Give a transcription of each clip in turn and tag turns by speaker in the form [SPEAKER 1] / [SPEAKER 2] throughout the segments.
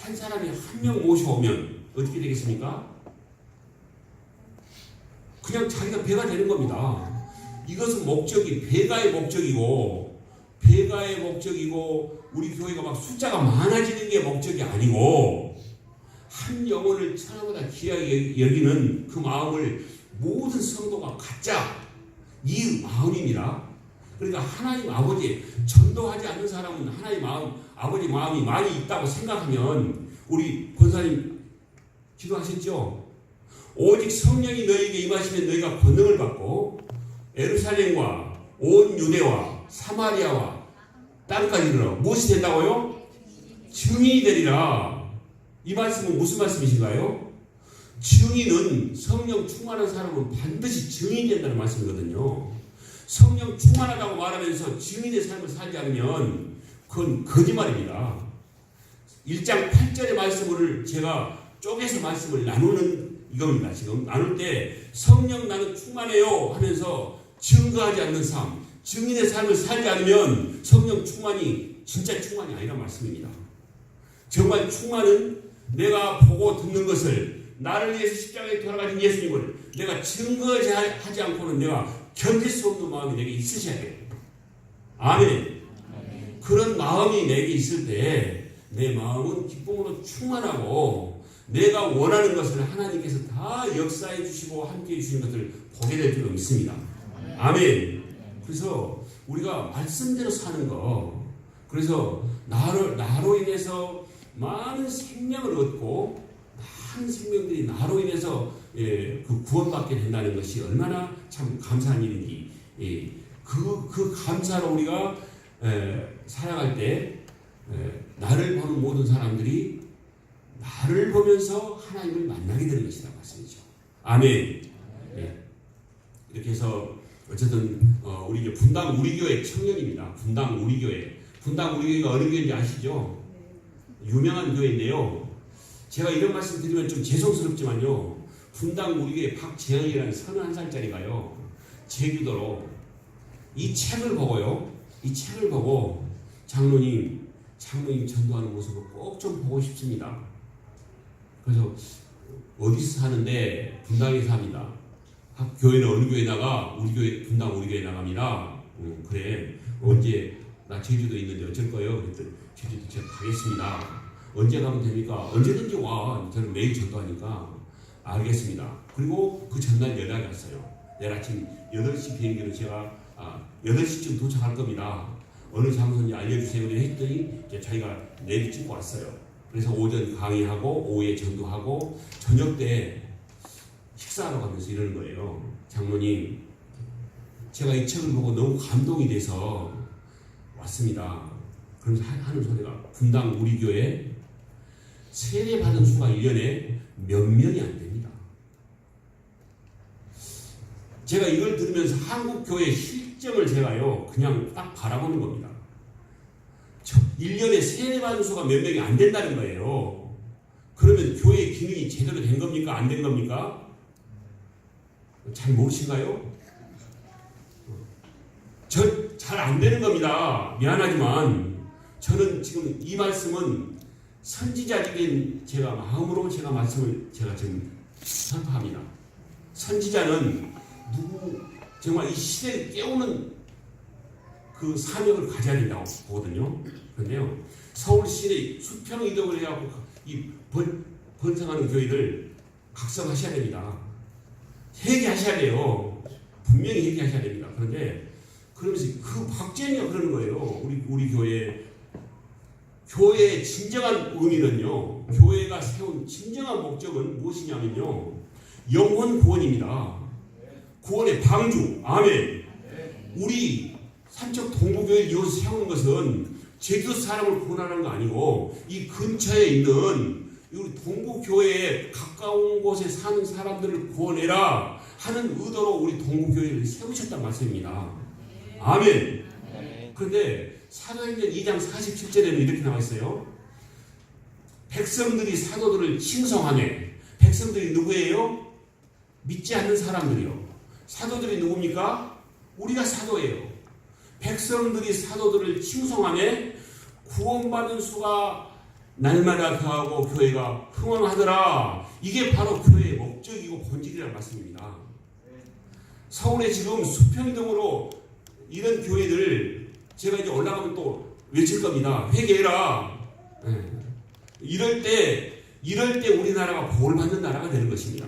[SPEAKER 1] 한 사람이 한 명 모셔오면 어떻게 되겠습니까? 그냥 자기가 배가 되는 겁니다. 이것은 목적이 배가의 목적이고 우리 교회가 막 숫자가 많아지는 게 목적이 아니고 한 영혼을 천하보다 귀하게 여기는 그 마음을 모든 성도가 갖자, 이 마음입니다. 그러니까 하나님 아버지 전도하지 않는 사람은 하나님 아버지 마음이 많이 있다고 생각하면, 우리 권사님 기도하셨죠? 오직 성령이 너희에게 임하시면 너희가 권능을 받고 예루살렘과 온 유대와 사마리아와 땅까지 이르러 무엇이 된다고요? 증인이 되리라. 이 말씀은 무슨 말씀이신가요? 증인은 성령 충만한 사람은 반드시 증인이 된다는 말씀이거든요. 성령 충만하다고 말하면서 증인의 삶을 살지 않으면 그건 거짓말입니다. 1장 8절의 말씀을 제가 쪼개서 말씀을 나누는 이겁니다. 지금 나눌 때 성령 나는 충만해요 하면서 증거하지 않는 삶, 증인의 삶을 살지 않으면 성령 충만이 진짜 충만이 아니란 말씀입니다. 정말 충만은 내가 보고 듣는 것을, 나를 위해서 십자가에 돌아가신 예수님을 내가 증거하지 않고는 내가 견딜 수 없는 마음이 내게 있으셔야 돼요. 아멘. 그런 마음이 내게 있을 때 내 마음은 기쁨으로 충만하고 내가 원하는 것을 하나님께서 다 역사해 주시고 함께 해 주시는 것을 보게 될 줄로 믿습니다. 아멘. 그래서 우리가 말씀대로 사는 거, 그래서 나로 인해서 많은 생명을 얻고 많은 생명들이 나로 인해서 그 구원받게 된다는 것이 얼마나 참 감사한 일인지, 그 감사로 우리가 살아갈 때 나를 보는 모든 사람들이 나를 보면서 하나님을 만나게 되는 것이라고 말씀이죠. 아멘. 이렇게 해서 어쨌든 우리 이제 분당 우리교회 청년입니다. 분당 우리교회가 어느 교회인지 아시죠? 유명한 교회인데요. 제가 이런 말씀 드리면 좀 죄송스럽지만요, 분당 우리교회 박재영이라는 31살짜리가요 제주도로 이 책을 보고 장로님 전도하는 모습을 꼭 좀 보고 싶습니다. 그래서 어디서 사는데 분당에 삽니다. 교회는 어느 교회 나가? 우리 교회, 분당 우리 교회 나갑니다. 그래, 언제 나 제주도에 있는데 어쩔 거예요? 그랬더니 제주도 제가 가겠습니다. 언제 가면 됩니까? 언제든지 와. 저는 매일 전도하니까. 알겠습니다. 그리고 그 전날 연락이 왔어요. 내일 아침 8시 비행기로 제가 8시쯤 도착할 겁니다. 어느 장소인지 알려주세요 했더니 자기가 내비 찍고 왔어요. 그래서 오전 강의하고 오후에 전도하고 저녁 때 식사하러 가면서 이러는 거예요. 장로님, 제가 이 책을 보고 너무 감동이 돼서 왔습니다. 그러면서 하는 소리가, 분당 우리 교회 세례 받은 수가 1년에 몇 명이 안 됩니다. 제가 이걸 들으면서 한국 교회 실정을 제가요 그냥 딱 바라보는 겁니다. 1년에 세례 받은 수가 몇 명이 안 된다는 거예요. 그러면 교회의 기능이 제대로 된 겁니까? 안 된 겁니까? 잘 모르신가요? 잘 안 되는 겁니다. 미안하지만 저는 지금 이 말씀은 선지자적인 제가 마음으로 제가 말씀을 제가 지금 선포합니다. 선지자는 정말 이 시대를 깨우는 그 사명을 가져야 된다고 보거든요. 그런데요, 서울시의 수평 이동을 해갖고 이 번성하는 교회를 각성하셔야 됩니다. 회개하셔야 돼요. 분명히 회개하셔야 됩니다. 그런데 그러면서 그 박재현이가 그러는 거예요. 우리 교회의 진정한 의미는요, 교회가 세운 진정한 목적은 무엇이냐면요, 영혼 구원입니다. 구원의 방주. 아멘. 우리 산적 동부교회를 이어서 세우는 것은 제주도 사람을 구원하는 거 아니고 이 근처에 있는 우리 동부교회에 가까운 곳에 사는 사람들을 구원해라 하는 의도로 우리 동부교회를 세우셨단 말씀입니다. 아멘. 그런데 사도행전 2장 47절에는 이렇게 나와 있어요. 백성들이 사도들을 칭송하네. 백성들이 누구예요? 믿지 않는 사람들이요. 사도들이 누굽니까? 우리가 사도예요. 백성들이 사도들을 칭송하네. 구원받은 수가 날마다 더하고 교회가 흥왕하더라. 이게 바로 교회의 목적이고 본질이라는 말씀입니다. 서울에 지금 수평동으로 이런 교회들 제가 이제 올라가면 또 외칠 겁니다. 회개해라. 이럴 때 우리나라가 복을 받는 나라가 되는 것입니다.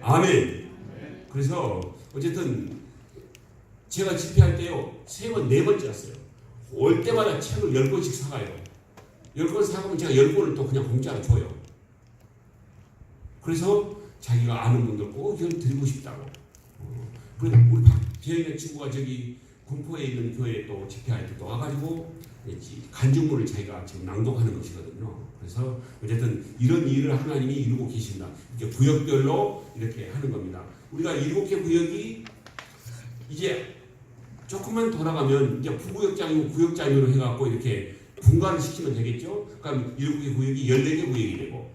[SPEAKER 1] 아멘. 그래서 어쨌든 제가 집회할 때요 3번 4번째 왔어요. 올 때마다 책을 10권씩 사가요. 10권 사가면 제가 10권을 또 그냥 공짜로 줘요. 그래서 자기가 아는 분들 꼭 이걸 드리고 싶다고. 그래서 우리 박재현의 친구가 저기 군포에 있는 교회에 또 집회할 때 또 와가지고 간증문을 자기가 지금 낭독하는 것이거든요. 그래서 어쨌든 이런 일을 하나님이 이루고 계십니다. 이렇게 구역별로 이렇게 하는 겁니다. 우리가 7개 구역이 이제 조금만 돌아가면 이제 부구역장이고 구역장으로 해갖고 이렇게 분간을 시키면 되겠죠. 그럼 7개 구역이 14개 구역이 되고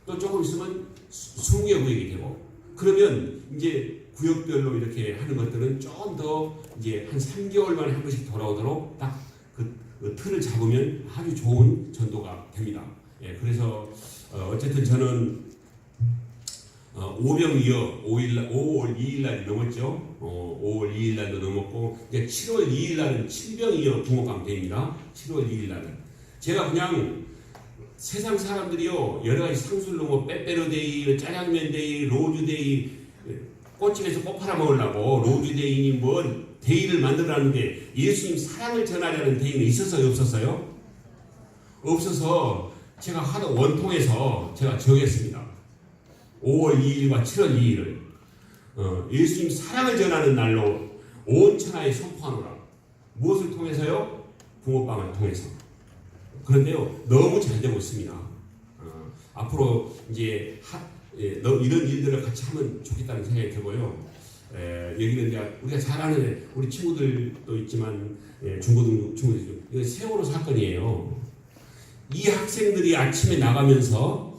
[SPEAKER 1] 또 조금 있으면 20개 구역이 되고 그러면 이제 구역별로 이렇게 하는 것들은 좀 더 이제 한 3개월 만에 한 번씩 돌아오도록 딱 그 틀을 잡으면 아주 좋은 전도가 됩니다. 예, 그래서 어쨌든 저는 5병이요 5월 2일 날이 넘었죠. 5월 2일 날도 넘었고 이제 7월 2일 날은 7병이요 붕어감대입니다. 7월 2일 날은 제가 그냥 세상 사람들이요 여러 가지 상술로 뭐 빼빼로데이, 짜장면데이, 로즈데이 꽃집에서 꽃 팔아 먹으려고 로즈데이니 뭐 데이를 만들어놨는데 예수님 사랑을 전하려는 데이는 있었어요 없었어요? 없어서 제가 하도 원통해서 제가 정했습니다. 5월 2일과 7월 2일을 예수님 사랑을 전하는 날로 온 천하에 선포하노라. 무엇을 통해서요? 붕어빵을 통해서. 그런데요 너무 잘 되고 있습니다. 앞으로 이제 이런 일들을 같이 하면 좋겠다는 생각이 들고요. 여기는 이제 우리가 잘 아는 우리 친구들도 있지만 중고등 친구들 이거 세월호 사건이에요. 이 학생들이 아침에 나가면서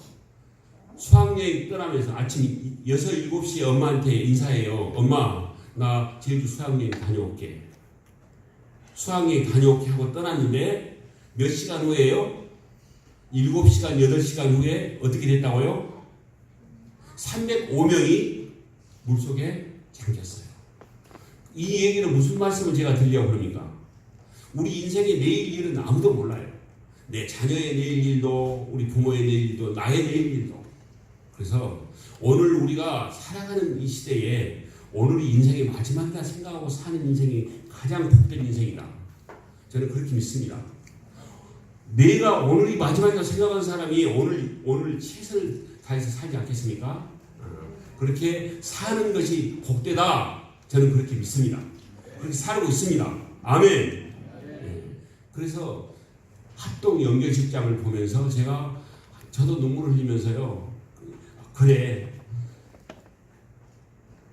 [SPEAKER 1] 수학여행 떠나면서 아침 6, 7시에 엄마한테 인사해요. 엄마 나 제주 수학여행 다녀올게. 수학여행 다녀올게 하고 떠났는데 몇 시간 후에요? 7시간 8시간 후에 어떻게 됐다고요? 305명이 물속에 잠겼어요. 이 얘기는 무슨 말씀을 제가 드리려고 그럽니까? 우리 인생의 내일 일은 아무도 몰라요. 내 자녀의 내일 일도 우리 부모의 내일 일도 나의 내일 일도. 그래서 오늘 우리가 살아가는 이 시대에 오늘이 인생의 마지막이다 생각하고 사는 인생이 가장 복된 인생이다. 저는 그렇게 믿습니다. 내가 오늘이 마지막이다 생각하는 사람이 오늘 최선을 다해서 살지 않겠습니까? 그렇게 사는 것이 복되다. 저는 그렇게 믿습니다. 그렇게 살고 있습니다. 아멘. 네. 그래서 합동 연결식장을 보면서 저도 눈물을 흘리면서요. 그래.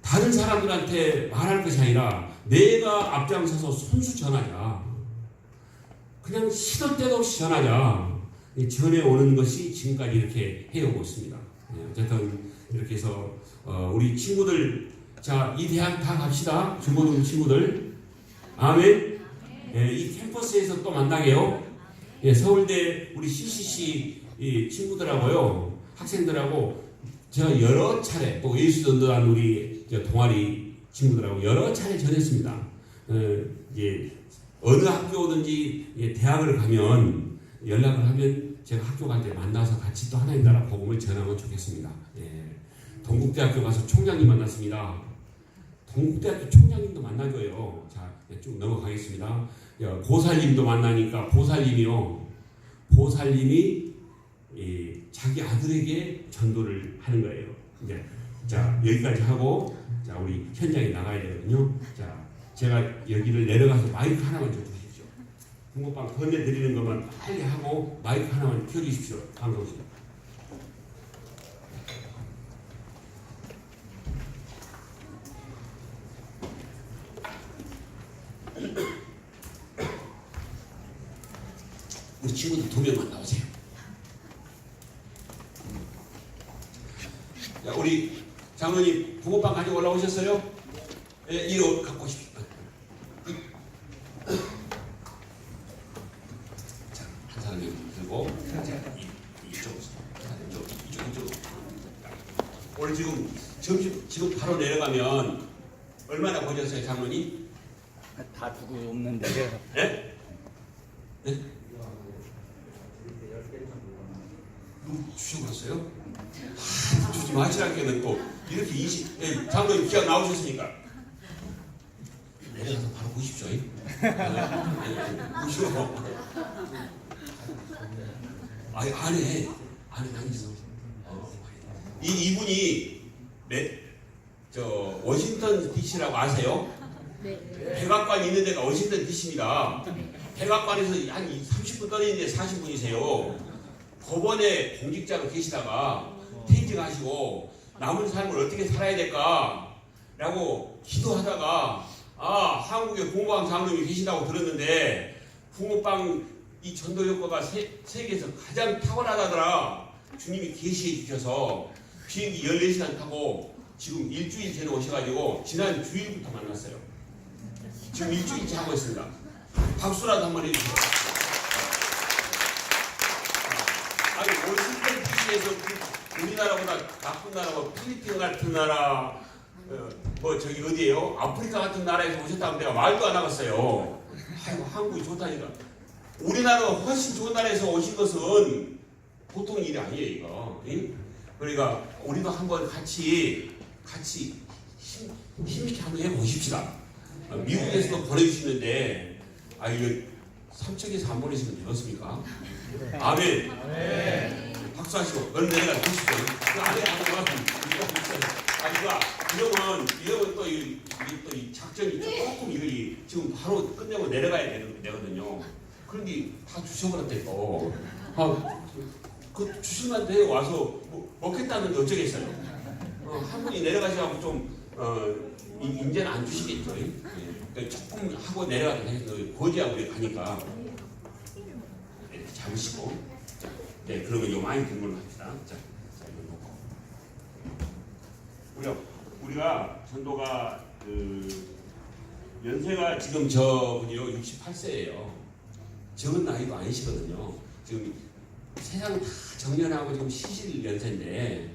[SPEAKER 1] 다른 사람들한테 말할 것이 아니라 내가 앞장서서 손수 전하자. 그냥 시도 때도 없이 전하자. 전해오는 것이 지금까지 이렇게 해오고 있습니다. 어쨌든 이렇게 해서 우리 친구들 자, 이 대학 다 갑시다. 중고등 친구들. 아멘. 이 캠퍼스에서 또 만나게요. 서울대 우리 CCC 친구들하고요. 학생들하고 제가 여러 차례 또 예수전도단 우리 동아리 친구들하고 여러 차례 전했습니다. 이제 어느 학교든지 대학을 가면 연락을 하면 제가 학교 갈 때 만나서 같이 또 하나님 나라 복음을 전하면 좋겠습니다. 동국대학교 가서 총장님 만났습니다. 동국대학교 총장님도 만나줘요. 자, 쭉 넘어가겠습니다. 보살님도 만나니까 보살님이 자기 아들에게 전도를 하는 거예요. 이제 자 여기까지 하고 자 우리 현장에 나가야 되거든요. 자 제가 여기를 내려가서 마이크 하나만 줘주십시오. 붕어빵 건네드리는 것만 빨리 하고 마이크 하나만 켜주십시오. 방송실. 우리 친구들 2명만 나오세요. 자, 우리 장로님 붕어빵 가지고 올라오셨어요? 예, 이거 갖고 오십시오. 자, 한 사람이 들고. 오늘 지금 점심 지금 바로 내려가면 얼마나 보셨어요, 장로님?
[SPEAKER 2] 다 두고 없는데.
[SPEAKER 1] 네? 네? 주셔버렸어요? 주지 마시라기에는 또 이렇게 장로님 기약 나오셨으니까 내려가서 바로 보십시오. 보시고 안에 당기서 이분이 워싱턴 DC라고 아세요?
[SPEAKER 3] 네.
[SPEAKER 1] 백악관이 있는 데가 워싱턴 DC입니다. 백악관에서 한 30분 떨어지는데 40분이세요. 법원에 공직자로 계시다가 퇴직하시고 남은 삶을 어떻게 살아야 될까? 라고 기도하다가 한국에 붕어빵 장로님이 계신다고 들었는데 붕어빵 이 전도 효과가 세계에서 가장 탁월하다더라. 주님이 계시해 주셔서 비행기 14시간 타고 지금 일주일 전에 오셔가지고 지난 주일부터 만났어요. 지금 일주일째 하고 있습니다. 박수라도 한번 해주세요. 아니 워싱턴 DC에서 우리나라보다 나쁜 나라, 필리핀 같은 나라, 저기 어디에요? 아프리카 같은 나라에서 오셨다면 내가 말도 안 나갔어요. 아이고 한국이 좋다니까. 우리나라가 훨씬 좋은 나라에서 오신 것은 보통 일이 아니에요, 이거. 그러니까 우리도 한번 같이 힘있게 한번 해보십시다. 미국에서도 보내주시는데 이거 삼척에서 안 보내시면 되겠습니까? 아멘. 박수하시고 얼른 내려가 보십시오. 그 안에 이러면 또 이 작전이 조금 지금 바로 끝내고 내려가야 되거든요. 그런데 다 주셔버렸대요. 그 주시면 돼요. 와서 먹겠다는데 어쩌겠어요. 한 분이 내려가시라고 좀 이제는 안 주시겠죠. 그러니까 조금 하고 내려가도 되겠어요. 고지하고 우리 가니까 이렇게 잡으시고. 네, 그러면 요 많이 든 걸로 합시다. 자, 이거 놓고. 우리가 전도가 연세가 지금 저분이요 68세예요. 적은 나이도 아니시거든요. 지금 세상 다 정년하고 지금 시실 연세인데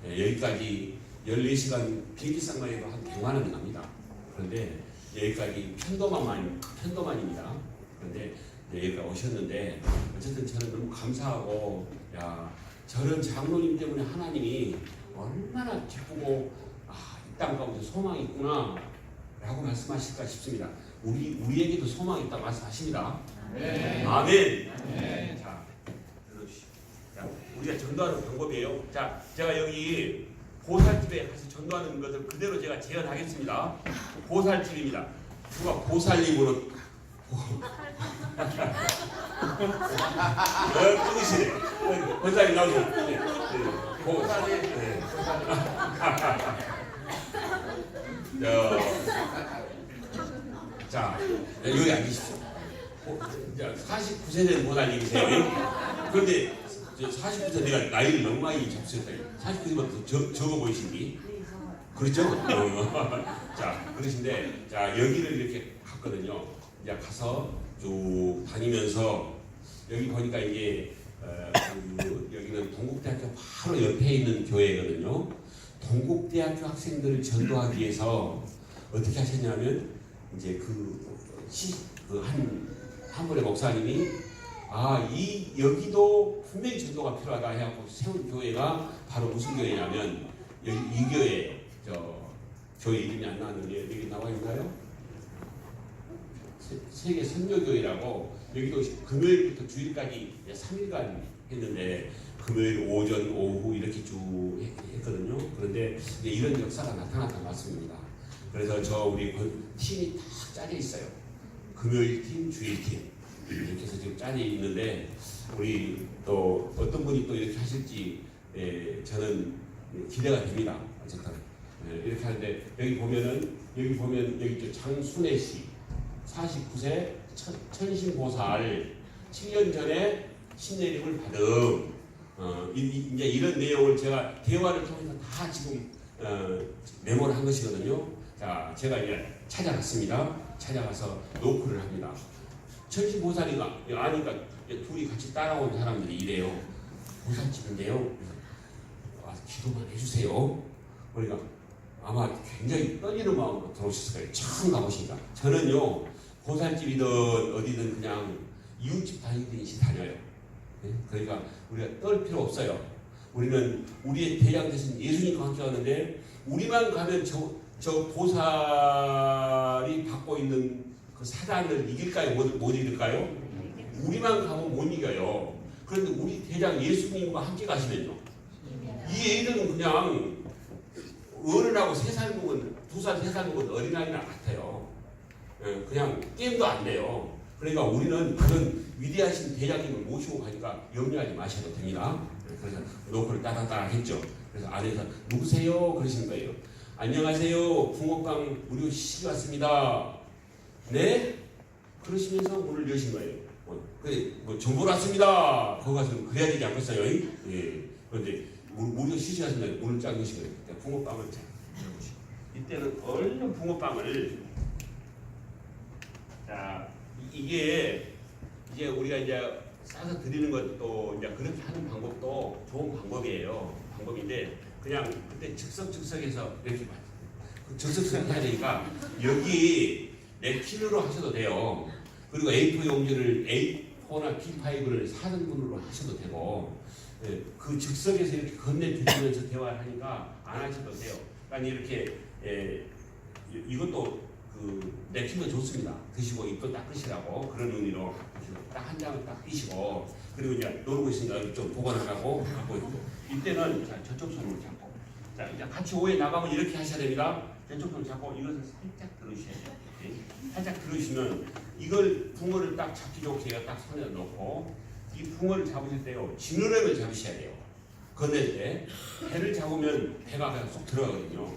[SPEAKER 1] 여기까지 14시간 비행기상만 해도 한 100만 원이 납니다. 그런데 여기까지 편도만입니다. 그런데 여기까지 오셨는데 어쨌든 저는 너무 감사하고 저런 장로님 때문에 하나님이 얼마나 기쁘고 이 땅 가운데 소망이 있구나 라고 말씀하실까 싶습니다. 우리에게도 소망이 있다고 말씀하십니다. 네. 아멘. 네. 자, 들어주시오. 우리가 전도하는 방법이에요. 자, 제가 여기 보살집에 가서 전도하는 것을 그대로 제가 재현하겠습니다. 보살집입니다. 누가 보살님으로 끊으시네. 보살님 나오세요. 보살님. 자, 여기 앉으십시오. 49세 된 보살님이세요. 그런데 49세 내가 나이를 너무 많이 잡수셨다. 49세만 더 적어 보이신디? 그렇죠? 자, 그러신데, 자, 여기를 이렇게 갔거든요. 이제 가서 쭉 다니면서, 여기 보니까 이게, 여기는 동국대학교 바로 옆에 있는 교회거든요. 동국대학교 학생들을 전도하기 위해서 어떻게 하셨냐면, 이제 한 분의 목사님이 여기도 분명히 전도가 필요하다 해갖고 세운 교회가 바로 무슨 교회냐면 이 교회 교회 이름이 안 나왔는데 여기 나와 있나요? 세계 선교교회라고 여기도 금요일부터 주일까지 3일간 했는데 금요일 오전 오후 이렇게 쭉 했거든요. 그런데 이런 역사가 나타났던 것 같습니다. 그래서 우리 팀이 딱 짜져 있어요. 금요일 팀, 주일 팀 이렇게 해서 지금 짜져 있는데 우리 또 어떤 분이 또 이렇게 하실지 저는 기대가 됩니다. 어쨌든 이렇게 하는데 여기 보면 여기 장순애 씨 49세 천신보살 7년 전에 신내림을 받음. 이제 이런 내용을 제가 대화를 통해서 다 지금 메모를 한 것이거든요. 자, 제가 이제 찾아갔습니다. 찾아가서 노크를 합니다. 천신보살이가 아니까 둘이 같이 따라온 사람들이 이래요. 보살집인데요. 와서 기도만 해주세요. 그러니까 아마 굉장히 떨리는 마음으로 들어오셨을 거예요. 처음 가보시니까. 저는요, 보살집이든 어디든 그냥 이웃집 다니듯이 다녀요. 그러니까 우리가 떨 필요 없어요. 우리는 우리의 대장 되신 예수님과 함께 하는데, 우리만 가면 저 보살이 받고 있는 그 사단을 이길까요? 못 이길까요? 우리만 가면 못 이겨요. 그런데 우리 대장 예수님과 함께 가시면요, 이 애들은 그냥 어른하고 3살 먹은 2살 3살 먹은 어린아이랑 같아요. 그냥 게임도 안 돼요. 그러니까 우리는 그런 위대하신 대장님을 모시고 가니까 염려하지 마셔도 됩니다. 그래서 노크를 따닥따닥 했죠. 그래서 안에서 누구세요? 그러시는 거예요. 안녕하세요. 붕어빵 무료 시식이 왔습니다. 네? 그러시면서 문을 여신 거예요. 뭐 정보를 왔습니다. 거기 가서 그래야 되지 않겠어요? 예. 그런데 무료 시식이 왔습니다. 문을 쫙 여신 거예요. 붕어빵을 쫙 열어보시고, 이때는 얼른 붕어빵을, 자, 이게 이제 우리가 이제 싸서 드리는 것도 이제 그렇게 하는 방법도 좋은 방법인데, 그냥 그때 즉석해서 이렇게 즉석 해야 되니까 여기 냅킨으로 하셔도 돼요. 그리고 A4 용지를 A4나 B5를 4등분으로 하셔도 되고, 그 즉석에서 이렇게 건네드리면서 대화를 하니까 안 하셔도 돼요. 그러니까 이렇게 이것도 그 냅킨도 좋습니다. 드시고 입도 닦으시라고 그런 의미로 딱 한 장을 딱 띄시고, 그리고 이제 놀고 있으니까 좀 보관하라고 갖고 있고, 이때는 자, 저쪽 손으로 잡고, 자 이제 같이 오해 나가면 이렇게 하셔야 됩니다. 저쪽 손을 잡고 이것을 살짝 들으셔야 돼요. 살짝 들으시면 이걸 붕어를 딱 잡기 좋게 딱 손에 넣고, 이 붕어를 잡으실 때요, 지느러미를 잡으셔야 돼요. 건넬 때 배를 잡으면 배가 그냥 쏙 들어가거든요.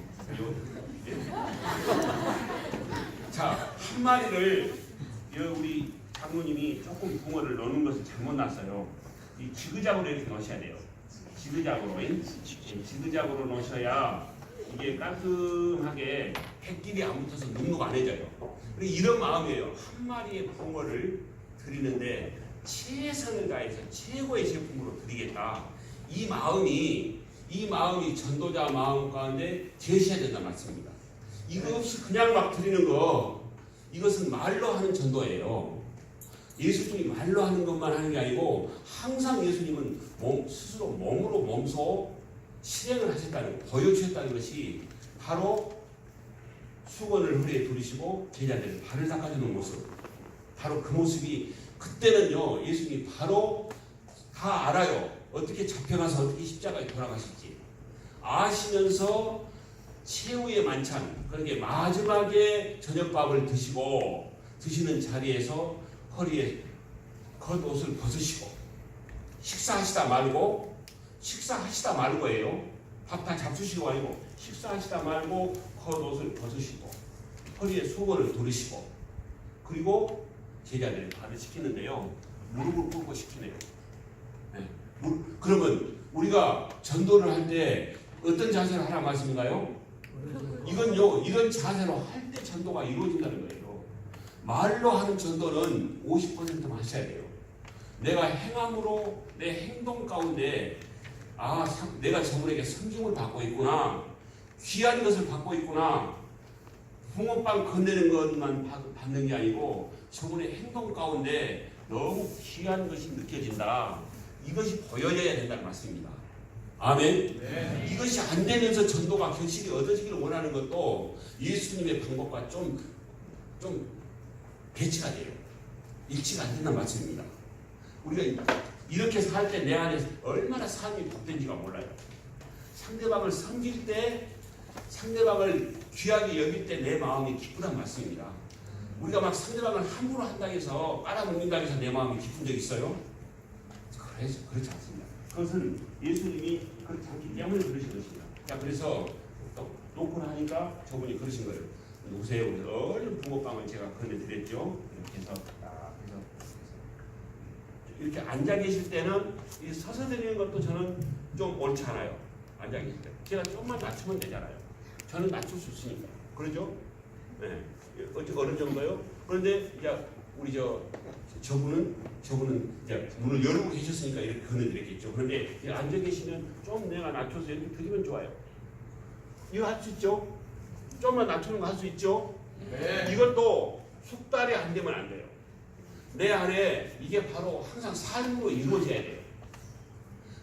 [SPEAKER 1] 자, 한 마리를 우리 장모님이 조금 붕어를 넣는 것을 잘못 놨어요. 이 지그작으로 이렇게 넣으셔야 돼요. 지그작으로 넣으셔야 이게 깔끔하게 햇길이 안 붙어서 눅눅 안 해져요. 이런 마음이에요. 한 마리의 붕어를 드리는데 최선을 다해서 최고의 제품으로 드리겠다. 이 마음이 전도자 마음 가운데 계셔야 된다는 말씀입니다. 이거 없이 그냥 막 드리는 거, 이것은 말로 하는 전도예요. 예수님이 말로 하는 것만 하는 게 아니고 항상 예수님은 스스로 몸으로 몸소 실행을 하셨다는, 보여주셨다는 것이 바로 수건을 허리에 두르시고 제자들을 발을 닦아주는 모습, 바로 그 모습이, 그때는요 예수님이 바로 다 알아요. 어떻게 잡혀가서 어떻게 십자가에 돌아가실지 아시면서 최후의 만찬, 그러니까 마지막에 저녁밥을 드시는 자리에서 허리에 겉옷을 벗으시고, 식사하시다 말고예요. 밥 다 잡수시고 아니고 식사하시다 말고 겉옷을 벗으시고 허리에 수건을 두르시고, 그리고 제자들이 발을 씻기는데요, 무릎을 꿇고 씻기네요. 네. 그러면 우리가 전도를 할 때 어떤 자세로 하라 말씀인가요? 이건요, 이런 자세로 할 때 전도가 이루어진다는 거예요. 말로 하는 전도는 50%만 하셔야 돼요. 내가 행함으로 내 행동 가운데 내가 저분에게 성경을 받고 있구나, 귀한 것을 받고 있구나, 붕어빵 건네는 것만 받는 게 아니고 저분의 행동 가운데 너무 귀한 것이 느껴진다. 이것이 보여져야 된다는 말씀입니다. 아멘. 네. 이것이 안 되면서 전도가 결실이 얻어지기를 원하는 것도 예수님의 방법과 좀 배치가 돼요. 일치가 안 된다는 말씀입니다. 우리가 이렇게 살 때 내 안에 얼마나 삶이 복된지가 몰라요. 상대방을 섬길 때, 상대방을 귀하게 여길 때 내 마음이 기쁘단 말씀입니다. 우리가 막 상대방을 함부로 한다고 해서 빨아먹는다고 해서 내 마음이 기쁜 적 있어요? 그렇지 않습니다. 그것은 예수님이 그렇지 않기 때문에 그러신 것입니다. 자, 그래서 또 놓고 나니까 저분이 그러신 거예요. 누구세요? 그래서 얼른 붕어빵을 제가 건네드렸죠. 이렇게 해서 이렇게 앉아 계실 때는 이 서서 드리는 것도 저는 좀 옳지 않아요. 앉아 계실 때 제가 조금만 낮추면 되잖아요. 저는 낮출 수 있으니까. 그러죠? 네. 어느 정도요? 그런데 이제 우리 저분은 이제 문을 열고 계셨으니까 이렇게 건너드렸겠죠. 그런데 앉아 계시면 좀 내가 낮춰서 이렇게 드리면 좋아요. 이거 할 수 있죠? 좀만 낮추는 거 할 수 있죠?
[SPEAKER 3] 네.
[SPEAKER 1] 이것도 숙달이 안 되면 안 돼요. 내 안에 이게 바로 항상 삶으로 이루어져야 돼요.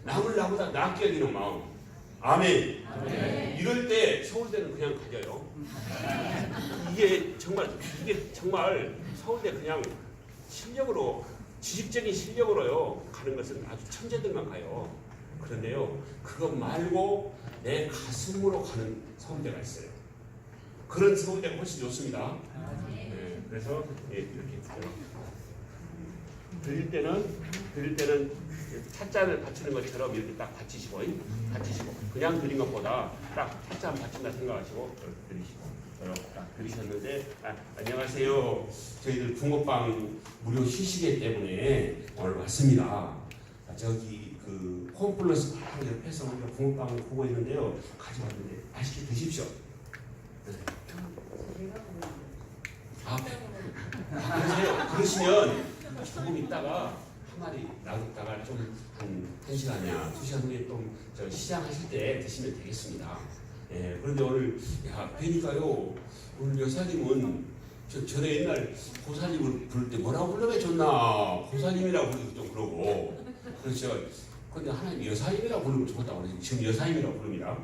[SPEAKER 1] 남을 나보다 낫게 여기는 마음. 아멘.
[SPEAKER 3] 아멘.
[SPEAKER 1] 이럴 때 서울대는 그냥 가져요. 이게 정말 서울대 그냥 실력으로 지식적인 실력으로요 가는 것은 아주 천재들만 가요. 그런데요 그것 말고 내 가슴으로 가는 서울대가 있어요. 그런 서울대가 훨씬 좋습니다. 네, 그래서 이렇게 드릴 때는 찻잔을 받치는 것처럼 이렇게 딱 받치시고 그냥 드린 것보다 딱 찻잔 받친다 생각하시고 드리시고 딱 드리셨는데 안녕하세요. 저희들 붕어빵 무료 시식회 때문에 오늘 왔습니다. 저기 그 홈플러스 바로 옆에서 우리가 붕어빵을 구고 있는데요. 가져왔는데 맛있게 드십시오. 그러시면 조금 있다가 한 마리 놔뒀다가 좀 한 시간이나 2시간 후에 좀 시장하실 때 드시면 되겠습니다. 예, 그런데 오늘 뵈니까요 오늘 여사님은 전에 옛날 고사님을 부를 때 뭐라고 불러면 좋나 고사님이라고 부르기도 좀 그러고 그래서 제가 근데 하나님 여사님이라고 부르면 좋겠다고 그래서 지금 여사님이라고 부릅니다.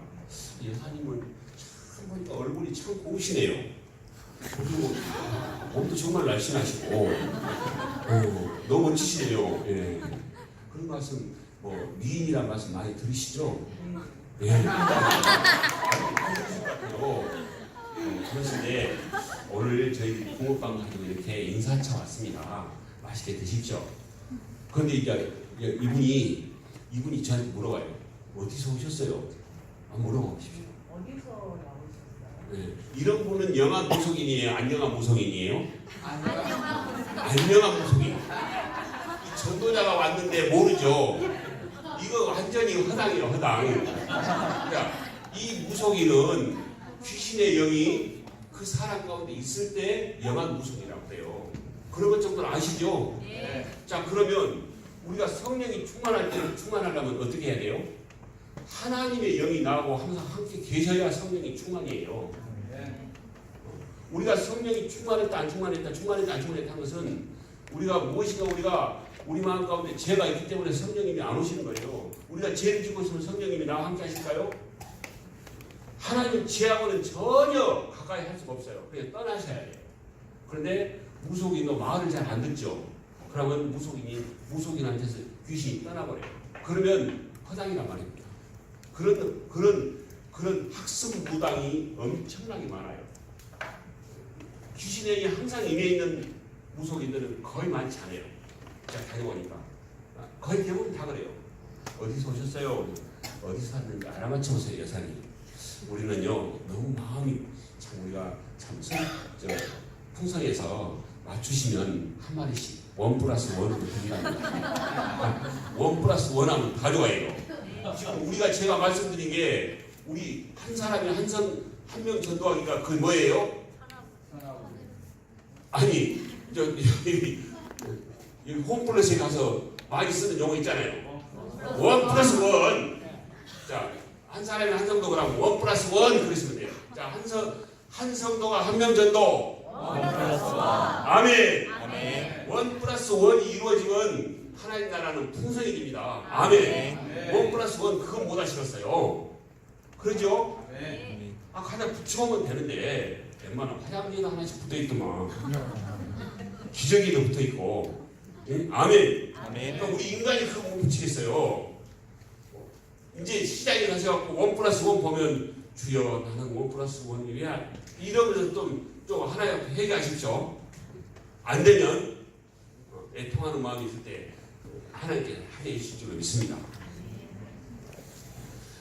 [SPEAKER 1] 여사님은 참 보니까 얼굴이 참 고우시네요. 그리고 몸도 정말 날씬하시고 너무 멋지시네요. 예. 그런 말씀 뭐 미인이란 말씀 많이 들으시죠? 예. 그러신데 오늘 저희들이 붕어빵 가지고 이렇게 인사차 왔습니다. 맛있게 드십시오. 그런데 이제 이분이 저한테 물어봐요. 어디서 오셨어요? 물어봐 보십시오.
[SPEAKER 4] 어디서 나오셨어요?
[SPEAKER 1] 네. 이런 분은 영한 무속인이에요? 안영한 무속인이에요? 안영한 무속인. 이 전도자가 왔는데 모르죠. 이거 완전히 허당이에요, 허당. 그러니까 이 무속인은 귀신의 영이 그 사람 가운데 있을 때 영한 무속이라고 그래요. 그런 것 정도는 아시죠?
[SPEAKER 4] 네.
[SPEAKER 1] 자, 그러면 우리가 성령이 충만할 때는 충만하려면 어떻게 해야 돼요? 하나님의 영이 나하고 항상 함께 계셔야 성령이 충만이에요. 우리가 성령이 충만했다 안 충만했다 안 충만했다 하는 것은 우리가 무엇인가 우리 마음 가운데 죄가 있기 때문에 성령님이 안 오시는 거예요. 우리가 죄를 짓고 있으면 성령님이 나와 함께 하실까요? 하나님은 죄하고는 전혀 가까이 할 수가 없어요. 그래서 떠나셔야 돼요. 그런데 무속인도 말을 잘 안 듣죠. 그러면 무속인한테서 귀신이 떠나버려요. 그러면 허당이란 말입니다. 그런 학습 무당이 엄청나게 많아요. 귀신의 영이 항상 임해 있는 무속인들은 거의 많지 않아요. 제가 다녀보니까 거의 대부분 다 그래요. 어디서 오셨어요? 어디서 왔는지 알아맞혀 보세요, 여사님. 우리는요 너무 마음이 참 우리가 참 풍성해서 맞추시면 한 마리씩 1+1으로 드린답니다. 1+1 하면 다 좋아해요. 지금 우리가 제가 말씀드린 게 우리 한 사람이 한 명 전도하기가 그 뭐예요? 아니 여기 홈플러스에 가서 많이 쓰는 용어 있잖아요. 1+1. 자, 한 사람이 한 성도 그러면 1+1 그러시면 돼요. 자, 한 성도가 한 명 전도. 아멘. 1+1이 이루어지면 하나님 나라는 풍성이 됩니다. 아멘. 1+1 그건 못 하시겠어요. 그러죠? 가다 붙여오면 되는데 웬만하면 화장지에도 하나씩 붙어있더만 기저귀도 붙어있고. 예? 아멘. 그러니까 우리 인간이 그거 못 붙이겠어요. 이제 시장에 가셔갖고 1+1 보면 주여 나는 1+1이야 이러면서 좀 하나 회개하십시오. 안 되면 애통하는 마음이 있을 때 하나님께 하게 해주실 줄로 믿습니다.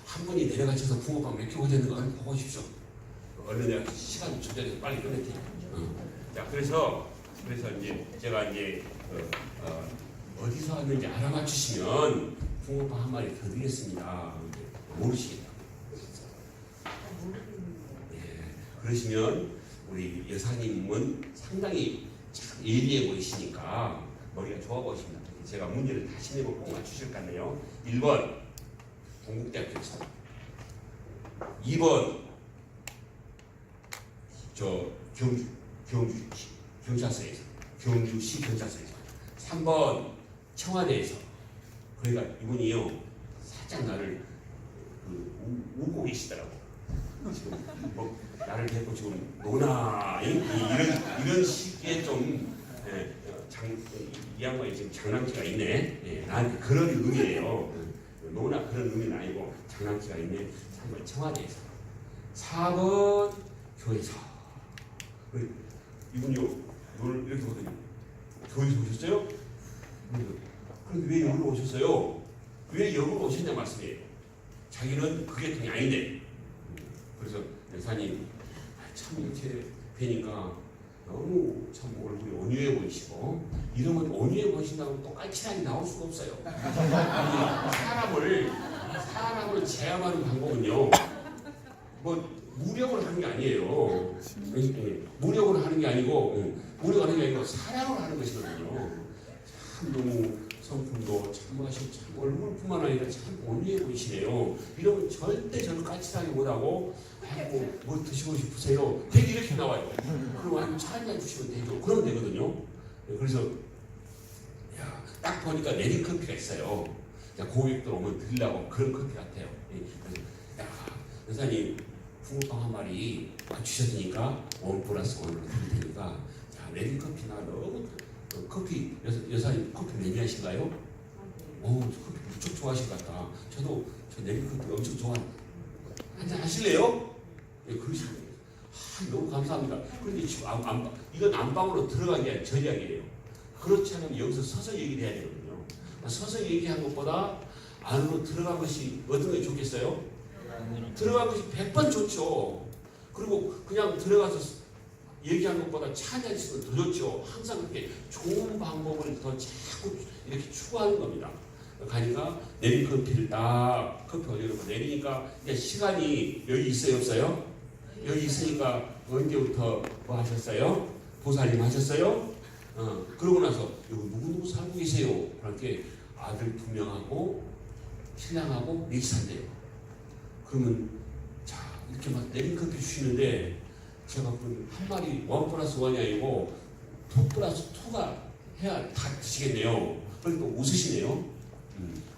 [SPEAKER 1] 한 분이 내려가셔서 붕어빵 몇 킬로 되는 거 얼른 보고 오십시오. 얼른 내가 시간 조절해서 빨리 끝낼 테니까. 자, 그래서 이제 제가 이제 어디서 왔는지 알아맞추시면 붕어빵 한 마리 더 드리겠습니다. 모르시겠다. 예, 그러시면 우리 여사님은 상당히 참 예리해 보이시니까 머리가 좋아 보이십니다. 제가 문제를 다시 내고 꼭 맞추실 것 같네요. 1번 동국대학교 교사, 2번 경찰서에서, 경주시 경찰서에서, 3번 청와대에서. 그러니까 이분이요 살짝 나를 웃고 계시더라고. 지금 뭐 나를 뵙고 지금 노나 이런 시기에 좀 이 양반이 지금 장난기가 있네. 예, 나한테 그런 의미예요. 노나 그런 의미는 아니고 장난기가 있네. 3번 청와대에서, 4번 교회에서. 이분이요 오늘 이렇게 보더니 교회에서 오셨어요? 그런데 왜 여기로 오셨어요? 왜 여기로 오셨냐 말씀이에요. 자기는 그게 통이 아닌데. 그래서 여사님 참 이렇게 뵈니까 너무 참 얼굴이 온유해 보이시고, 이러면 온유해 보이신다고 또 깔칠하게 나올 수가 없어요. 사람을 제압하는 방법은요 뭐 무력으로 하는 게 아니에요. 무력으로 하는 게 아니고 사랑으로 하는 것이거든요. 참 너무 성품도 참하시고 참 얼굴뿐만 아니라 참 온유해 보이시네요. 이러면 절대 저를 까칠하게 못하고 뭐 드시고 싶으세요? 되게 이렇게 나와요. 그럼 아니면 차 한잔 주시면 되죠. 그러면 되거든요. 그래서 딱 보니까 레디 커피가 있어요. 고객들 오면 드리려고 그런 커피 같아요. 그래서 여사님 붕어빵 한 마리 주셨으니까 1+1로 드릴 테니까 레디 커피나 너무 커피 여사님 커피 매니아신가요? 커피 무척 좋아하실 것 같다. 저도 저 레디 커피 엄청 좋아합니다. 한잔 하실래요? 예, 그러시면 너무 감사합니다. 그런데 지금 이건 안방으로 들어가기 위한 전략이에요. 그렇지 않으면 여기서 서서 얘기를 해야 되거든요. 서서 얘기한 것보다 안으로 들어간 것이 어떤 게 좋겠어요? 들어간 것이 100번 좋죠. 그리고 그냥 들어가서 얘기한 것보다 차 한잔 있으면 더 좋죠. 항상 그렇게 좋은 방법을 더 자꾸 이렇게 추구하는 겁니다. 가니까 내린 커피를 딱 커피 올려놓고 내리니까 이제 시간이 여기 있어요 없어요? 여기 있으니까 언제부터 뭐 하셨어요? 보살님 하셨어요? 그러고 나서 여기 누구누구 살고 계세요? 그렇게 아들 2명하고 신랑하고 넷이 산대요. 그러면 자 이렇게 막 내린 커피 주시는데 제가 한 마리 1+1이 아니고 2+2가 해야 다 드시겠네요. 그러니까 웃으시네요.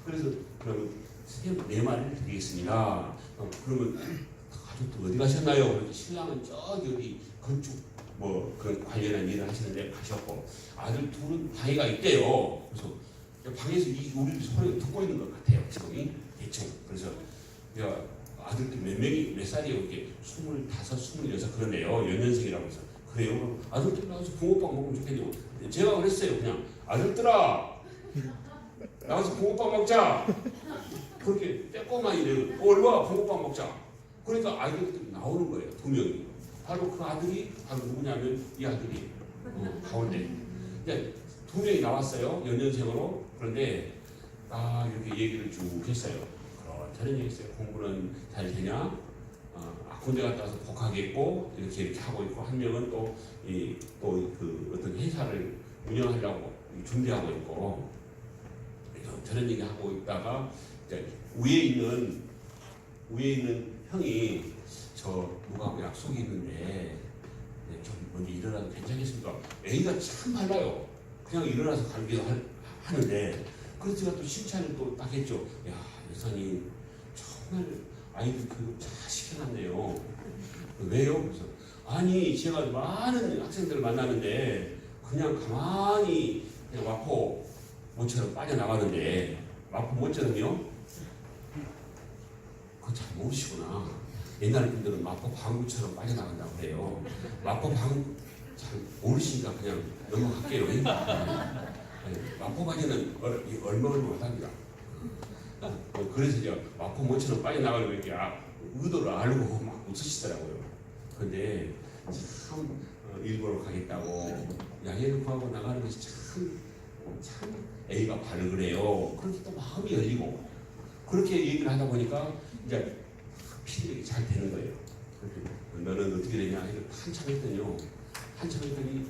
[SPEAKER 1] 그래서 그러면 선생님 4마리를 드리겠습니다. 그러면 가족들 어디 가셨나요? 그래서 신랑은 저기 어디 건축 뭐 그런 관련한 일을 하시는데 가셨고, 아들 2은 방해가 있대요. 그래서 방에서 우리도 소리를 듣고 있는 것 같아요. 지금 대충. 그래서 아들들 몇 살이에요? 이렇게 25, 26 그러네요. 연년생이라고 해서. 그래요? 아들들 나가서 붕어빵 먹으면 좋겠네요. 제가 그랬어요. 그냥 아들들아 나가서 붕어빵 먹자. 그렇게 빼꼼하니 내가 얼른 와 붕어빵 먹자. 그러니까 아이들이 나오는 거예요. 2명이. 바로 그 아들이 바로 누구냐면 이 아들이 가운데. 그러니까 2명이 나왔어요. 연년생으로. 그런데 이렇게 얘기를 쭉 했어요. 저런 얘기 했어요. 공부는 잘 되냐? 군대 갔다 와서 복학했고 이렇게 하고 있고, 한 명은 또 그 어떤 회사를 운영하려고 준비하고 있고, 저런 얘기 하고 있다가 위에 있는 형이 저 누구하고 약속이 있는데 좀 먼저 일어나도 괜찮겠습니까? 애가 참 밝아요. 그냥 일어나서 가기도 하는데, 그래서 제가 또 칭찬을 또 딱 했죠. 야 여사님 정말 아이들 교육 잘 시켜놨네요. 왜요? 그래서 아니 제가 많은 학생들을 만나는데 그냥 가만히 그냥 마포 모처럼 빠져나가는데, 마포 모처럼요? 그거 잘 모르시구나. 옛날 분들은 마포 방구처럼 빠져나간다고 그래요. 마포 방구 잘 모르시니까 그냥 넘어갈게요. 마포 바지는 얼마나 못합니다. 그래서 이제 마포 모처럼 빠져나가려고 이렇게 의도를 알고 막 웃으시더라고요. 근데 참 일본으로 가겠다고 양해를 구하고 나가는 것이 참 애가 발그래요. 그렇게 또 마음이 열리고, 그렇게 얘기를 하다 보니까 이제 피드백이 잘 되는 거예요. 너는 어떻게 되냐? 한참 했더니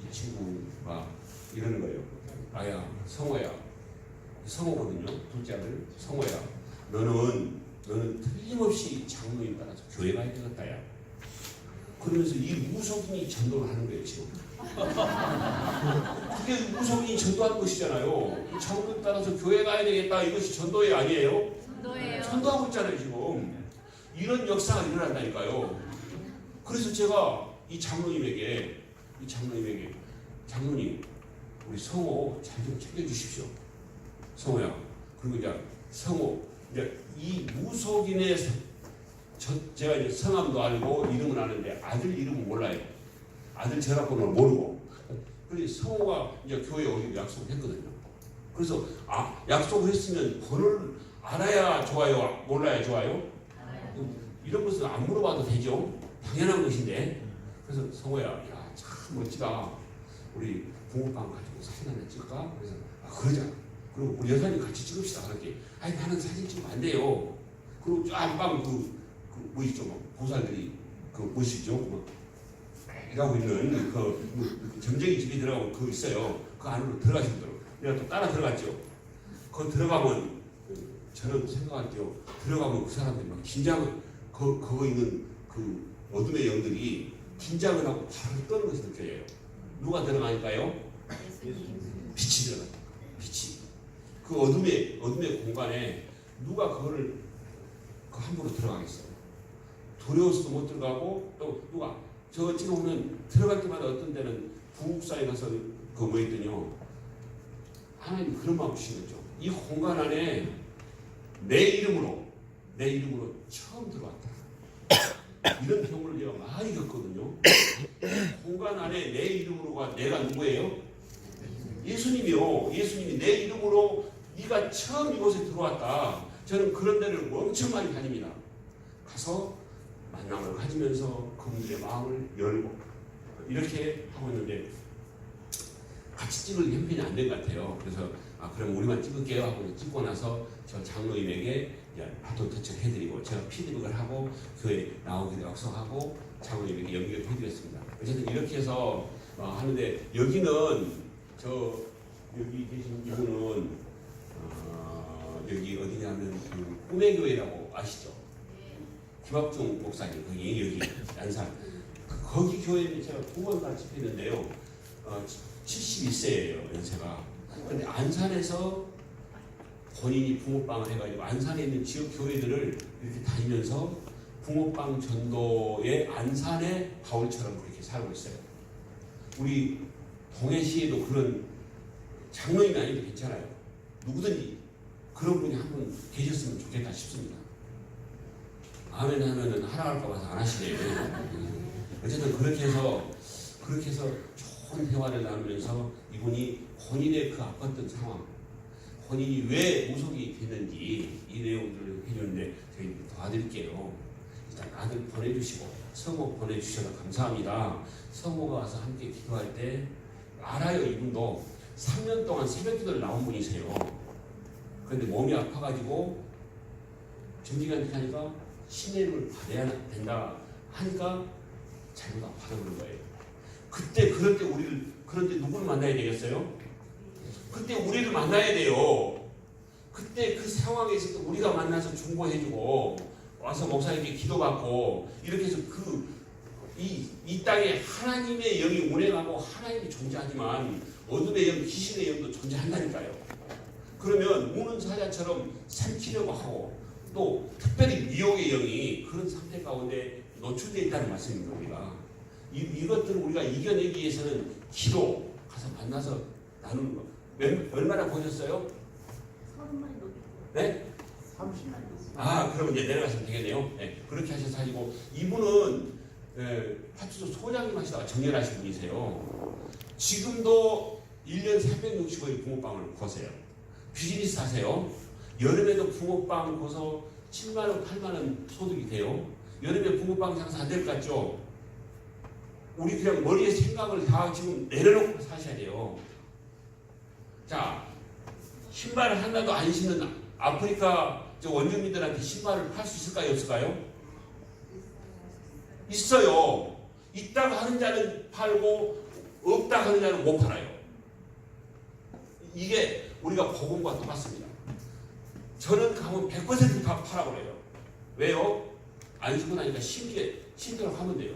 [SPEAKER 1] 이 친구가 이러는 거예요. 아야, 성호야. 성호거든요. 둘째 아들 성호야. 너는 틀림없이 장로님 따라서 교회 가야 되겠다, 야. 그러면서 이 무속인이 전도를 하는 거예요, 지금. 그게 무속인이 전도하는 것이잖아요. 이 장로님 따라서 교회 가야 되겠다. 이것이 전도회 아니에요?
[SPEAKER 3] 전도예요.
[SPEAKER 1] 전도하고 있잖아요, 지금. 이런 역사가 일어난다니까요. 그래서 제가 이 장로님에게 장로님, 우리 성호 잘 좀 챙겨주십시오. 성호야. 그리고 이제 성호, 이제 이 무속인의 제가 이제 성함도 알고 이름은 아는데 아들 이름은 몰라요. 아들 전화번호를 모르고. 그래서 성호가 이제 교회에 오기로 약속을 했거든요. 그래서 약속을 했으면 번호를 알아야 좋아요, 몰라야 좋아요? 이런 것은 안 물어봐도 되죠. 당연한 것인데. 그래서 성호야, 야, 참 멋지다. 우리 붕어빵 가지고 사진 하나 찍을까? 그래서 그러자. 그리고 우리 여사님 같이 찍읍시다. 그렇게. 아니 나는 사진 찍으면 안 돼요. 그리고 쫙방 뭐 있죠? 보살들이 뭐 있죠? 일하고 있는 점쟁이 집에 들어가면 그거 있어요. 그 안으로 들어가시더라고요. 내가 또 따라 들어갔죠. 거 들어가면 저는 생각할게요. 들어가면 그 사람들이 막 긴장을 거기 있는 그 어둠의 영들이 긴장을 하고 바로 떠는 것이 느껴져요. 누가 들어가니까요? 빛이 들어가요. 빛이. 그 어둠의 공간에 누가 그거를 함부로 들어가겠어요. 두려워서도 못 들어가고 또 누가 저 지금 보면 들어갈 때마다 어떤 때는 부국사에 가서 뭐 있더니요. 하나님 그런 마음 주시겠죠. 이 공간 안에 내 이름으로 처음 들어왔다. 이런 경우를 제가 많이 겪거든요. 공간 안에 내 이름으로가 내가 누구예요? 예수님이요. 예수님이 내 이름으로 네가 처음 이곳에 들어왔다. 저는 그런 데를 엄청 많이 다닙니다. 가서 만남을 가지면서 그분들의 마음을 열고 이렇게 하고 있는데 같이 찍을 형편이 안 된 것 같아요. 그래서 그럼 우리만 찍을게요 하고 찍고 나서 저 장로님에게 바톤 터치를 해드리고 제가 피드백을 하고 교회 나오기로 약속하고 장로님에게 연결해드렸습니다. 어쨌든 이렇게 해서 하는데 여기는 여기 계신 이분은 여기 어디냐면 그 꿈의 교회라고 아시죠? 김학중 목사님 여기 안산 거기 교회에 제가 9번 집회했는데요. 71세예요 연세가. 근데 안산에서 본인이 붕어빵을 해가지고 안산에 있는 지역 교회들을 이렇게 다니면서 붕어빵 전도의 안산의 바울처럼 그렇게 살고 있어요. 우리 동해시에도 그런 장로님이 아니도 괜찮아요. 누구든지 그런 분이 한 분 계셨으면 좋겠다 싶습니다. 아멘 하면은 하라할까 봐서 안 하시네요. 어쨌든 그렇게 해서 좋은 대화를 나누면서 이분이 본인의 그 아팠던 상황, 본인이 왜 무속이 됐는지 이 내용들을 해주는데 저희 도와드릴게요. 일단 아들 보내주시고 성호 보내주셔서 감사합니다. 성호가 와서 함께 기도할 때 알아요. 이분도 3년 동안 새벽 기도를 나온 분이세요. 그런데 몸이 아파가지고 점쟁이한테 하니까 신뢰를 받아야 된다 하니까 잘못 받아보는 거예요. 그럴 때 누구를 만나야 되겠어요? 그때 우리를 만나야 돼요. 그때 그 상황에 있을 때 우리가 만나서 중보해주고 와서 목사님께 기도받고 이렇게 해서 이 땅에 하나님의 영이 운행하고 하나님이 존재하지만 어둠의 영, 귀신의 영도 존재한다니까요. 그러면 우는 사자처럼 삼키려고 하고 또 특별히 미혹의 영이 그런 상태 가운데 노출되어 있다는 말씀입니다. 우리가 이것들을 우리가 이겨내기 위해서는 기도 가서 만나서 나누는 거. 얼마나 보셨어요?
[SPEAKER 3] 30마리 넘게.
[SPEAKER 1] 네?
[SPEAKER 3] 30마리.
[SPEAKER 1] 그럼 이제 내려가시면 되겠네요. 네, 그렇게 하셔서 하시고 이분은 파출소 소장님 하시다가 정렬하신 분이세요. 지금도 1년 365일 붕어빵을 구하세요. 비즈니스 하세요. 여름에도 붕어빵 구워서 7만원, 8만원 소득이 돼요. 여름에 붕어빵 장사 안 될 것 같죠? 우리 그냥 머리에 생각을 다 지금 내려놓고 사셔야 돼요. 자, 신발을 하나도 안 신는 아프리카 원주민들한테 신발을 팔 수 있을까요? 없을까요? 있어요. 있다가 하는 자는 팔고 없다 하는 자는 못 팔아요. 이게 우리가 복음과 똑같습니다. 저는 가면 100% 다 팔아버려요. 왜요? 안수고 나니까 신기로 하면 돼요.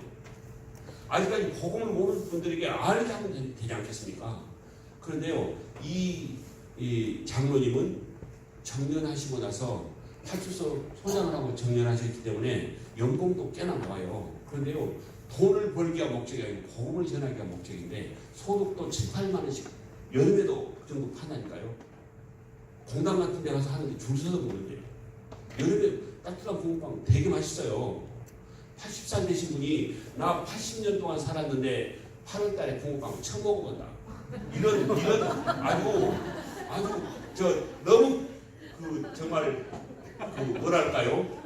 [SPEAKER 1] 아직까지 복음을 모르는 분들에게 알게 하면 되지 않겠습니까? 그런데요, 이 장로님은 정년하시고 나서 파출소 소장을 하고 정년하셨기 때문에 연봉도 꽤나 나와요. 그런데요, 돈을 벌기가 목적이 아니고 복음을 전하기가 목적인데 소득도 7, 8만 원씩 여름에도 그 정도 판다니까요. 공당 같은 데 가서 하는데 줄 서서 먹는데요. 여름에 따뜻한 붕어빵 되게 맛있어요. 80살 되신 분이 나 80년 동안 살았는데 8월 달에 붕어빵 처음 먹어본다. 이런 아주 너무 정말 뭐랄까요?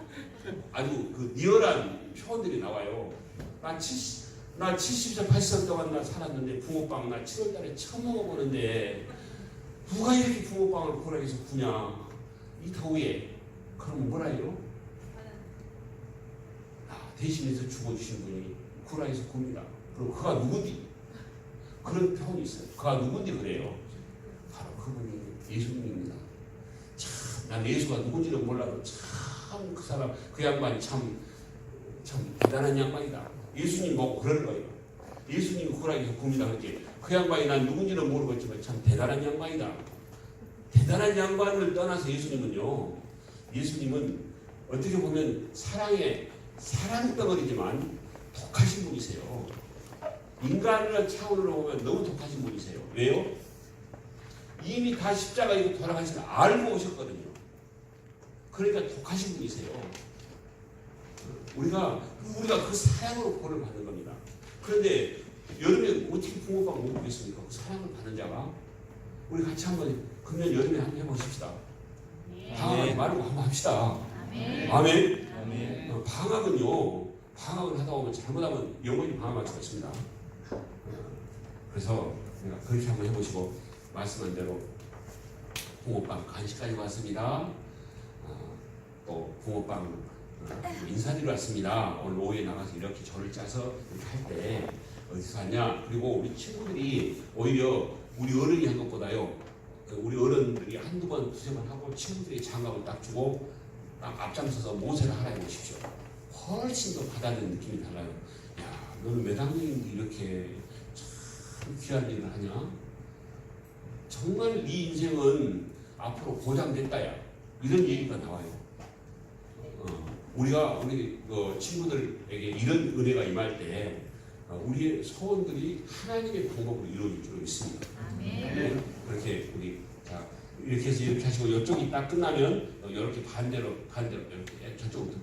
[SPEAKER 1] 아주 리얼한 표현들이 나와요. 나 70살 80살 동안 나 살았는데 붕어빵 나 7월 달에 처음 먹어보는데 누가 이렇게 붕어빵을 고락에서 구냐? 이 더위에. 그럼 뭐라 해요? 대신해서 죽어주신 분이 구라에서 굽니다. 그럼 그가 누군지 그런 표현이 있어요. 그가 누군지 그래요. 바로 그분이 예수님입니다. 참, 난 예수가 누군지는 몰라도 참 그 사람 그 양반이 참 대단한 양반이다. 예수님 보고 그럴 거예요. 예수님 구라에서 굽니다. 그렇게 그 양반이 난 누군지는 모르겠지만 참 대단한 양반이다. 대단한 양반을 떠나서 예수님은 어떻게 보면 사랑덩어리지만 독하신 분이세요. 인간의 차원으로 보면 너무 독하신 분이세요. 왜요? 이미 다 십자가에 돌아가신 걸 알고 오셨거든요. 그러니까 독하신 분이세요. 우리가 그 사랑으로 구원을 받는 겁니다. 그런데 여름에 어떻게 붕어빵 못 먹겠습니까? 그 사랑을 받는 자가. 우리 같이 한번 금년 여름에 한번 해보십시다. 방학하지 말고 한번 합시다. 아멘. 방학을 하다 보면 잘못하면 영원히 방학할 수가 있습니다. 그래서 그렇게 한번 해보시고 말씀한 대로 붕어빵 간식까지 왔습니다. 또 붕어빵 인사드리러 왔습니다. 오늘 오후에 나가서 이렇게 절을 짜서 이렇게 할 때 어디서 하냐? 그리고 우리 친구들이 오히려 우리 어른이 한 것보다요. 우리 어른들이 한두 번, 두세 번 하고 친구들이 장갑을 딱 주고 딱 앞장서서 모세를 하라 해보십시오. 훨씬 더 받아들이는 느낌이 달라요. 야, 너는 몇 학년인데 이렇게 참 귀한 일을 하냐? 정말 네 인생은 앞으로 보장됐다야. 이런 얘기가 나와요. 우리가 우리 친구들에게 이런 은혜가 임할 때 우리의 소원들이 하나님의 방법으로 이루어질 줄 믿습니다. 그렇게 우리 이렇게 해서 이렇게 하시고 이쪽이 딱 끝나면 이렇게 반대로 이렇게 저쪽으로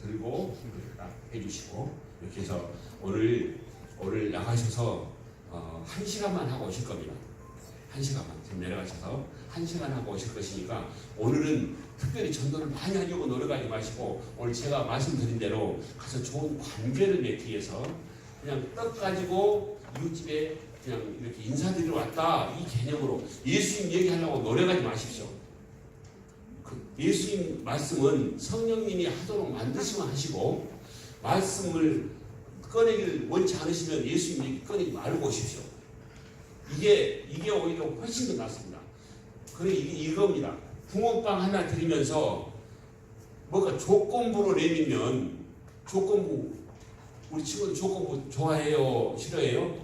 [SPEAKER 1] 들고 딱 해주시고 이렇게 해서 오늘 나가셔서 1시간만 하고 오실 겁니다. 1시간만 지금 내려가셔서 1시간 하고 오실 것이니까 오늘은 특별히 전도를 많이 하려고 노력하지 마시고 오늘 제가 말씀드린 대로 가서 좋은 관계를 맺기 위해서 그냥 떡 가지고 이웃집에 그냥 이렇게 인사드리러 왔다 이 개념으로 예수님 얘기하려고 노력하지 마십시오. 예수님 말씀은 성령님이 하도록 만드시면 하시고 말씀을 꺼내기를 원치 않으시면 예수님 얘기 꺼내지 말고 오십시오. 이게 오히려 훨씬 더 낫습니다. 그래 이겁니다. 붕어빵 하나 드리면서 뭐가 조건부로 내밀면 우리 친구들 조건부 좋아해요? 싫어해요?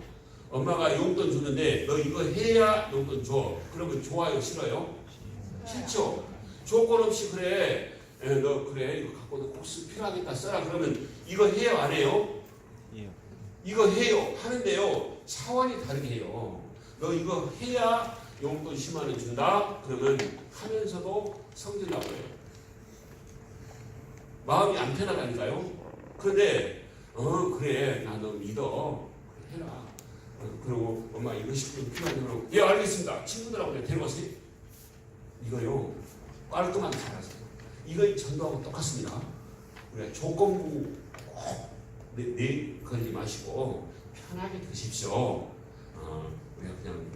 [SPEAKER 1] 엄마가 용돈 주는데 너 이거 해야 용돈 줘. 그러면 좋아요? 싫어요? 싫죠? 조건 없이 그래 너 그래 이거 갖고 너 꼭 필요하겠다 써라 그러면 이거 해요? 안 해요? 이거 해요 하는데요 차원이 다르게 해요. 너 이거 해야 용돈 10만 원 준다? 그러면 하면서도 성질 나고요. 마음이 안 편하다니까요. 그런데 그래 나 너 믿어 그래, 해라. 그리고 엄마 이거 10분 필요하냐 그러고 예 알겠습니다. 친구들하고 내가 데려가세요. 이거요 깔끔하게 잘하세요. 이거 전도하고 똑같습니다. 우리가 조건부 꼭 걸리지 마시고 편하게 드십시오. 우리가 그냥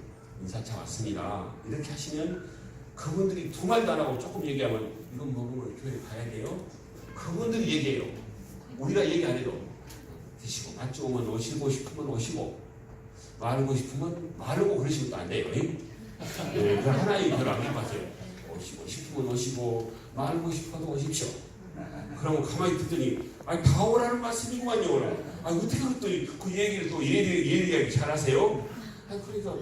[SPEAKER 1] 인사차 왔습니다. 이렇게 하시면 그분들이 두 말도 안 하고 조금 얘기하면 이건 먹으면 교회 가야 돼요. 그분들이 얘기해요. 우리가 얘기 안 해도 드시고 맛 좋으면 오시고 싶으면 오시고 마르고 싶으면 마르고 그러시면 또 안 돼요. 그 하나의 별로 안 해봤어요. 오시고 싶으면 오시고 마르고 싶어도 오십시오. 그러면 가만히 듣더니 아니 다 오라는 말씀이구만요. 어떻게 또 그 얘기를 또 예리하게 잘하세요? 그러니까